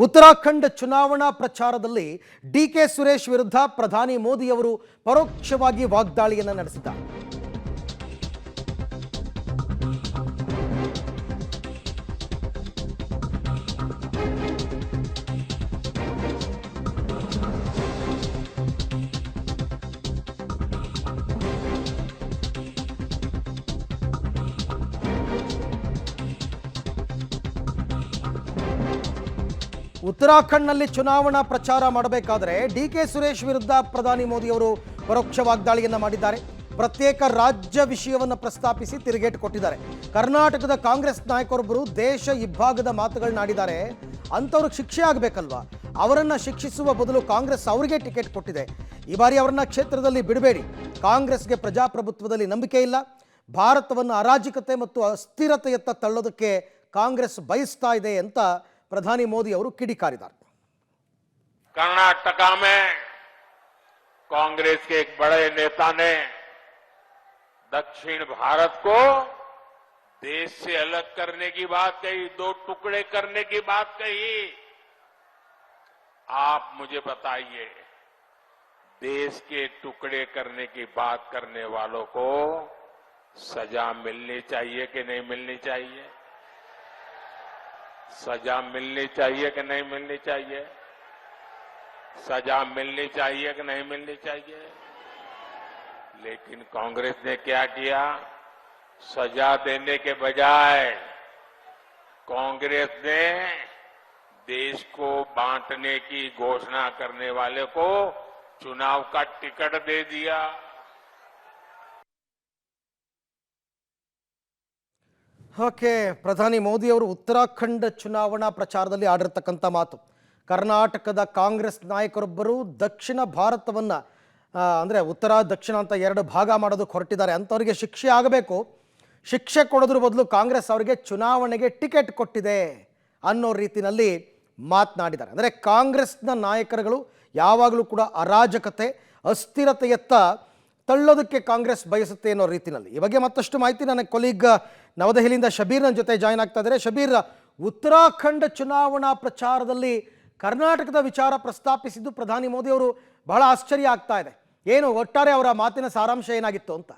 ಉತ್ತರಾಖಂಡ್ ಚುನಾವಣಾ ಪ್ರಚಾರದಲ್ಲಿ ಡಿಕೆ ಸುರೇಶ್ ವಿರುದ್ಧ ಪ್ರಧಾನಿ ಮೋದಿಯವರು ಪರೋಕ್ಷವಾಗಿ ವಾಗ್ದಾಳಿಯನ್ನು ನಡೆಸಿದ್ದಾರೆ. ಉತ್ತರಾಖಂಡ್ನಲ್ಲಿ ಚುನಾವಣಾ ಪ್ರಚಾರ ಮಾಡಬೇಕಾದ್ರೆ ಡಿಕೆ ಸುರೇಶ್ ವಿರುದ್ಧ ಪ್ರಧಾನಿ ಮೋದಿಯವರು ಪರೋಕ್ಷ ವಾಗ್ದಾಳಿಯನ್ನು ಮಾಡಿದ್ದಾರೆ. ಪ್ರತ್ಯೇಕ ರಾಜ್ಯ ವಿಷಯವನ್ನು ಪ್ರಸ್ತಾಪಿಸಿ ತಿರುಗೇಟು ಕೊಟ್ಟಿದ್ದಾರೆ. ಕರ್ನಾಟಕದ ಕಾಂಗ್ರೆಸ್ ನಾಯಕರೊಬ್ಬರು ದೇಶ ಇಬ್ಬಾಗದ ಮಾತುಗಳನ್ನಾಡಿದ್ದಾರೆ. ಅಂಥವ್ರಿಗೆ ಶಿಕ್ಷೆ ಆಗಬೇಕಲ್ವಾ? ಅವರನ್ನು ಶಿಕ್ಷಿಸುವ ಬದಲು ಕಾಂಗ್ರೆಸ್ ಅವರಿಗೆ ಟಿಕೆಟ್ ಕೊಟ್ಟಿದೆ. ಈ ಬಾರಿ ಅವರನ್ನ ಕ್ಷೇತ್ರದಲ್ಲಿ ಬಿಡಬೇಡಿ. ಕಾಂಗ್ರೆಸ್ಗೆ ಪ್ರಜಾಪ್ರಭುತ್ವದಲ್ಲಿ ನಂಬಿಕೆ ಇಲ್ಲ. ಭಾರತವನ್ನು ಅರಾಜಕತೆ ಮತ್ತು ಅಸ್ಥಿರತೆಯತ್ತ ತಳ್ಳೋದಕ್ಕೆ ಕಾಂಗ್ರೆಸ್ ಬಯಸ್ತಾ ಇದೆ ಅಂತ प्रधानी मोदी ಅವರು ಕಿಡಿಕಾರಿದ್ದಾರೆ. कर्नाटक में कांग्रेस के एक बड़े नेता ने दक्षिण भारत को देश से अलग करने की बात कही, दो टुकड़े करने की बात कही. आप मुझे बताइए, देश के टुकड़े करने की बात करने वालों को सजा मिलनी चाहिए कि नहीं मिलनी चाहिए? सजा मिलनी चाहिए कि नहीं मिलनी चाहिए? सजा मिलनी चाहिए कि नहीं मिलनी चाहिए? लेकिन कांग्रेस ने क्या किया? सजा देने के बजाय कांग्रेस ने देश को बांटने की घोषणा करने वाले को चुनाव का टिकट दे दिया. ಓಕೆ, ಪ್ರಧಾನಿ ಮೋದಿಯವರು ಉತ್ತರಾಖಂಡ್ ಚುನಾವಣಾ ಪ್ರಚಾರದಲ್ಲಿ ಆಡಿರ್ತಕ್ಕಂಥ ಮಾತು, ಕರ್ನಾಟಕದ ಕಾಂಗ್ರೆಸ್ ನಾಯಕರೊಬ್ಬರು ದಕ್ಷಿಣ ಭಾರತವನ್ನು ಅಂದರೆ ಉತ್ತರ ದಕ್ಷಿಣ ಅಂತ ಎರಡು ಭಾಗ ಮಾಡೋದಕ್ಕೆ ಹೊರಟಿದ್ದಾರೆ. ಅಂಥವರಿಗೆ ಶಿಕ್ಷೆ ಆಗಬೇಕು. ಶಿಕ್ಷೆ ಕೊಡೋದ್ರ ಬದಲು ಕಾಂಗ್ರೆಸ್ ಅವರಿಗೆ ಚುನಾವಣೆಗೆ ಟಿಕೆಟ್ ಕೊಟ್ಟಿದೆ ಅನ್ನೋ ರೀತಿಯಲ್ಲಿ ಮಾತನಾಡಿದ್ದಾರೆ. ಅಂದರೆ ಕಾಂಗ್ರೆಸ್ನ ನಾಯಕರುಗಳು ಯಾವಾಗಲೂ ಕೂಡ ಅರಾಜಕತೆ ಅಸ್ಥಿರತೆಯತ್ತ ತಳ್ಳೋದಕ್ಕೆ ಕಾಂಗ್ರೆಸ್ ಬಯಸುತ್ತೆ ಅನ್ನೋ ರೀತಿಯಲ್ಲಿ. ಈ ಬಗ್ಗೆ ಮತ್ತಷ್ಟು ಮಾಹಿತಿ ನನ್ನ ಕೊಲೀಗ್ ನವದೆಹಲಿಯಿಂದ ಶಬೀರ್ ನನ್ನ ಜೊತೆ ಜಾಯ್ನ್ ಆಗ್ತಾ ಇದ್ದಾರೆ. ಶಬೀರ್, ಉತ್ತರಾಖಂಡ್ ಚುನಾವಣಾ ಪ್ರಚಾರದಲ್ಲಿ ಕರ್ನಾಟಕದ ವಿಚಾರ ಪ್ರಸ್ತಾಪಿಸಿದ್ದು ಪ್ರಧಾನಿ ಮೋದಿ ಅವರು ಬಹಳ ಆಶ್ಚರ್ಯ ಆಗ್ತಾ ಇದೆ. ಏನು ಒಟ್ಟಾರೆ ಅವರ ಮಾತಿನ ಸಾರಾಂಶ ಏನಾಗಿತ್ತು ಅಂತ?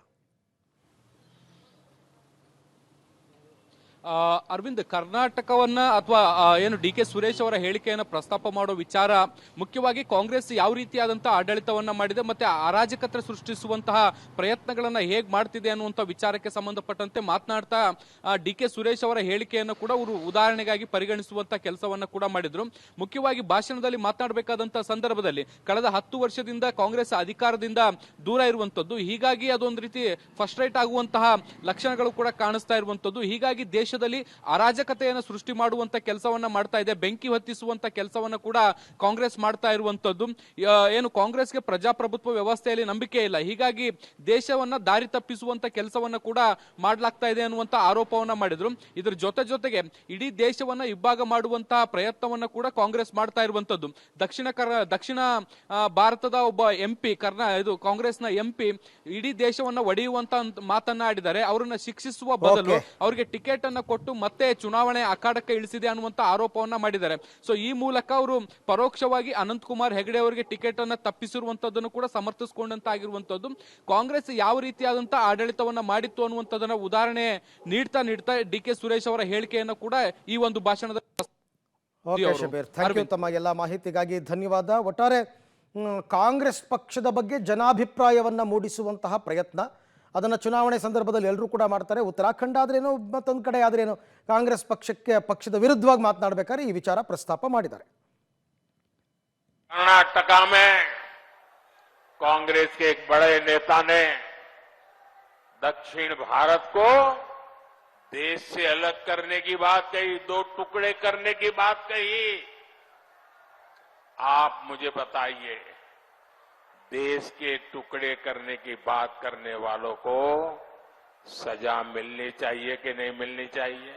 ಅರವಿಂದ್, ಕರ್ನಾಟಕವನ್ನ ಅಥವಾ ಏನು ಡಿ ಕೆ ಸುರೇಶ್ ಅವರ ಹೇಳಿಕೆಯನ್ನು ಪ್ರಸ್ತಾಪ ಮಾಡೋ ವಿಚಾರ ಮುಖ್ಯವಾಗಿ ಕಾಂಗ್ರೆಸ್ ಯಾವ ರೀತಿಯಾದಂತಹ ಆಡಳಿತವನ್ನ ಮಾಡಿದೆ ಮತ್ತೆ ಅರಾಜಕತೆ ಸೃಷ್ಟಿಸುವಂತಹ ಪ್ರಯತ್ನಗಳನ್ನ ಹೇಗೆ ಮಾಡ್ತಿದೆ ಅನ್ನುವಂಥ ವಿಚಾರಕ್ಕೆ ಸಂಬಂಧಪಟ್ಟಂತೆ ಮಾತನಾಡ್ತಾ ಡಿ ಕೆ ಸುರೇಶ್ ಅವರ ಹೇಳಿಕೆಯನ್ನು ಕೂಡ ಅವರು ಉದಾಹರಣೆಗಾಗಿ ಪರಿಗಣಿಸುವಂತ ಕೆಲಸವನ್ನ ಕೂಡ ಮಾಡಿದ್ರು. ಮುಖ್ಯವಾಗಿ ಭಾಷಣದಲ್ಲಿ ಮಾತನಾಡಬೇಕಾದಂತಹ ಸಂದರ್ಭದಲ್ಲಿ ಕಳೆದ 10 ವರ್ಷದಿಂದ ಕಾಂಗ್ರೆಸ್ ಅಧಿಕಾರದಿಂದ ದೂರ ಇರುವಂತದ್ದು, ಹೀಗಾಗಿ ಅದೊಂದು ರೀತಿ ಫ್ರಸ್ಟ್ರೇಟ್ ಆಗುವಂತಹ ಲಕ್ಷಣಗಳು ಕೂಡ ಕಾಣಿಸ್ತಾ ಇರುವಂತದ್ದು. ಹೀಗಾಗಿ ದೇಶದಲ್ಲಿ ಅರಾಜಕತೆಯನ್ನು ಸೃಷ್ಟಿ ಮಾಡುವಂತ ಕೆಲಸವನ್ನ ಮಾಡ್ತಾ ಇದೆ, ಬೆಂಕಿ ಹೊತ್ತಿಸುವಂತ ಕೆಲಸವನ್ನ ಕೂಡ ಕಾಂಗ್ರೆಸ್ ಮಾಡ್ತಾ ಇರುವಂತದ್ದು. ಏನು ಕಾಂಗ್ರೆಸ್ಗೆ ಪ್ರಜಾಪ್ರಭುತ್ವ ವ್ಯವಸ್ಥೆಯಲ್ಲಿ ನಂಬಿಕೆ ಇಲ್ಲ, ಹೀಗಾಗಿ ದೇಶವನ್ನ ದಾರಿ ತಪ್ಪಿಸುವಂತ ಕೆಲಸವನ್ನ ಕೂಡ ಮಾಡ್ಲಾಗ್ತಾ ಇದೆ ಅನ್ನುವಂತ ಆರೋಪವನ್ನ ಮಾಡಿದ್ರು. ಇದ್ರ ಜೊತೆಗೆ ಇಡೀ ದೇಶವನ್ನ ಇಬ್ಬಾಗ ಮಾಡುವಂತಹ ಪ್ರಯತ್ನವನ್ನ ಕೂಡ ಕಾಂಗ್ರೆಸ್ ಮಾಡ್ತಾ ಇರುವಂತದ್ದು. ದಕ್ಷಿಣ ಭಾರತದ ಒಬ್ಬ ಎಂಪಿ ಕಾಂಗ್ರೆಸ್ನ ಎಂಪಿ ಇಡೀ ದೇಶವನ್ನ ಒಡೆಯುವಂತ ಮಾತನ್ನ ಆಡಿದ್ದಾರೆ. ಅವರನ್ನ ಶಿಕ್ಷಿಸುವ ಬದಲು ಅವರಿಗೆ ಟಿಕೆಟ್ ಅನ್ನ ಕೊಟ್ಟು ಮತ್ತೆ ಚುನಾವಣೆ ಅಖಾಡಕ್ಕೆ ಇಳಿಸಿದೆ ಅನ್ನುವಂತ ಆರೋಪವನ್ನ ಮಾಡಿದ್ದಾರೆ. ಸೊ ಈ ಮೂಲಕ ಅವರು ಪರೋಕ್ಷವಾಗಿ ಅನಂತಕುಮಾರ್ ಹೆಗಡೆ ಅವರಿಗೆ ಟಿಕೆಟ್ ಅನ್ನ ತಪ್ಪಿಸಿರುವಂತದ್ದನ್ನು ಕೂಡ ಸಮರ್ಥಿಸಿಕೊಂಡಂತಾಗಿರುವಂತದ್ದು. ಕಾಂಗ್ರೆಸ್ ಯಾವ ರೀತಿಯಾದಂತಹ ಆಡಳಿತವನ್ನ ಮಾಡಿತ್ತು ಅನ್ನುವಂಥದ್ದನ್ನ ಉದಾಹರಣೆ ನೀಡ್ತಾ ಡಿ ಕೆ ಸುರೇಶ್ ಅವರ ಹೇಳಿಕೆಯನ್ನು ಕೂಡ ಈ ಒಂದು ಭಾಷಣದ ತಮ್ಮ ಎಲ್ಲ ಮಾಹಿತಿಗಾಗಿ ಧನ್ಯವಾದ. ಒಟ್ಟಾರೆ ಕಾಂಗ್ರೆಸ್ ಪಕ್ಷದ ಬಗ್ಗೆ ಜನಾಭಿಪ್ರಾಯವನ್ನ ಮೂಡಿಸುವಂತಹ ಪ್ರಯತ್ನ ಅದನ್ನು ಚುನಾವಣೆ ಸಂದರ್ಭದಲ್ಲಿ ಎಲ್ಲರೂ ಕೂಡ ಮಾಡ್ತಾರೆ. ಉತ್ತರಾಖಂಡ್ ಆದ್ರೇನು ಮತ್ತೊಂದು ಕಡೆ ಆದ್ರೇನು ಕಾಂಗ್ರೆಸ್ ಪಕ್ಷದ ವಿರುದ್ಧವಾಗಿ ಮಾತನಾಡಬೇಕಾದ್ರೆ ಈ ವಿಚಾರ ಪ್ರಸ್ತಾಪ ಮಾಡಿದ್ದಾರೆ. कर्नाटक में कांग्रेस के एक बड़े नेता ने दक्षिण भारत को देश से अलग करने की बात कही, दो टुकड़े करने की बात कही. आप मुझे बताइए, देश के टुकड़े करने की बात करने वालों को सजा मिलनी चाहिए कि नहीं मिलनी चाहिए?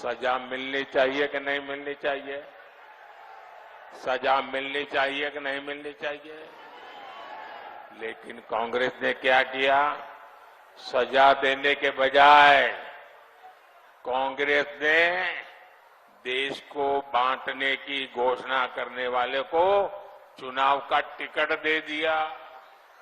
सजा मिलनी चाहिए कि नहीं मिलनी चाहिए? सजा मिलनी चाहिए कि नहीं मिलनी चाहिए? लेकिन कांग्रेस ने क्या किया? सजा देने के बजाय कांग्रेस ने देश को बांटने की घोषणा करने वाले को चुनाव का टिकट दे दिया।